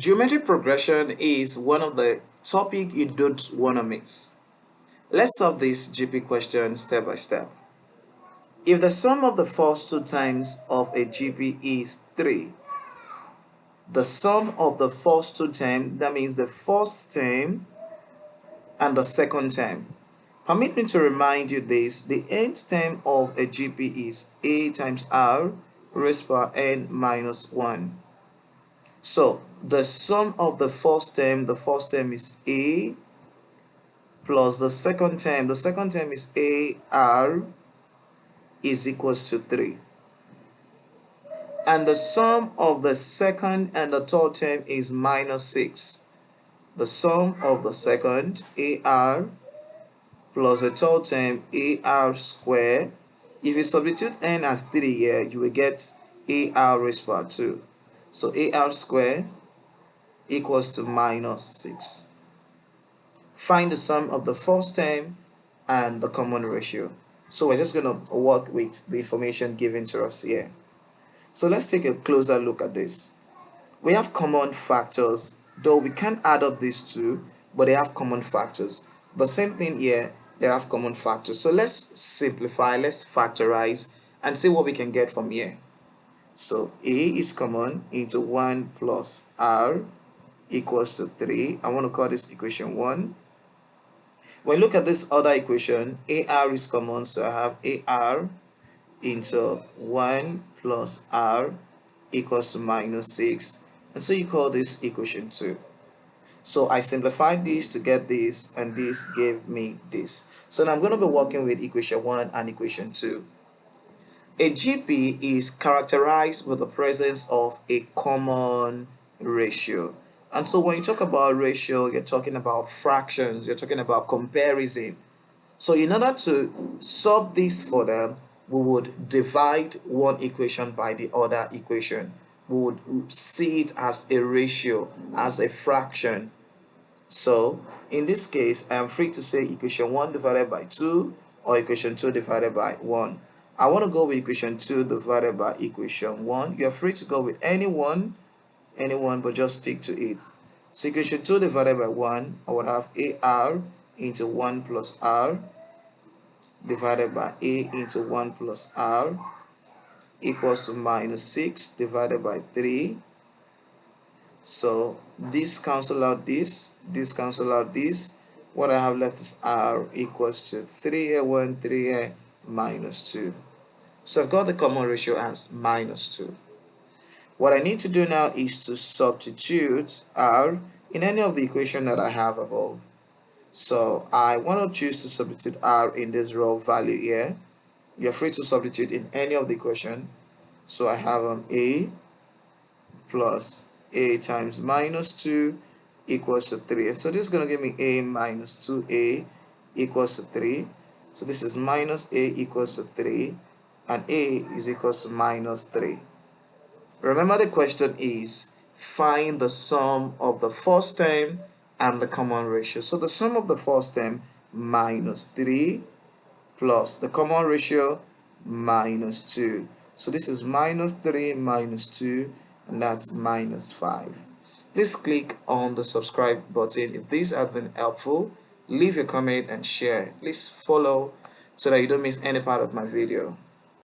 Geometric progression is one of the topics you don't want to miss. Let's solve this GP question step by step. If the sum of the first two times of a GP is 3, the sum of the first two terms, that means the first term and the second term. Permit me to remind you this, the nth term of a GP is a times r raised to n minus 1. So the sum of the first term is a plus the second term is ar is equals to 3. And the sum of the second and the third term is minus 6. The sum of the second, ar, plus the third term, ar square. If you substitute n as 3 here, you will get ar raised to 2. So ar square equals to minus 6. Find the sum of the first term and the common ratio. So we're just going to work with the information given to us here. So let's take a closer look at this. We have common factors, though we can't add up these two, but they have common factors. The same thing here, they have common factors. So let's simplify, let's factorize and see what we can get from here. So a is common into 1 plus r equals to 3. I want to call this equation 1. When you look at this other equation, ar is common, so I have ar into 1 plus r equals to minus 6. And so you call this equation 2. So I simplified this to get this, and this gave me this. So now I'm going to be working with equation 1 and equation 2. A GP is characterized with the presence of a common ratio. And so when you talk about ratio, you're talking about fractions, you're talking about comparison. So in order to solve this for them, we would divide one equation by the other equation. We would see it as a ratio, as a fraction. So in this case, I am free to say equation 1 divided by 2 or equation 2 divided by 1. I want to go with equation 2 divided by equation 1. You're free to go with any one, but just stick to it. So equation 2 divided by 1, I would have ar into 1 plus r divided by a into 1 plus r equals to minus 6 divided by 3. So this cancel out this cancel out this. What I have left is r equals to 3 here 1, 3 here, minus 2. So I've got the common ratio as minus 2. What I need to do now is to substitute r in any of the equation that I have above. So I want to choose to substitute r in this raw value here. You're free to substitute in any of the equation. So I have a plus a times minus 2 equals to 3. And so this is going to give me a minus 2a equals to 3. So this is minus a equals to 3. And a is equals to minus 3. Remember, the question is find the sum of the first term and the common ratio. So the sum of the first term minus 3 plus the common ratio minus 2. So this is minus 3 minus 2, and that's minus 5. Please click on the subscribe button if this has been helpful. Leave a comment and share. Please follow so that you don't miss any part of my video.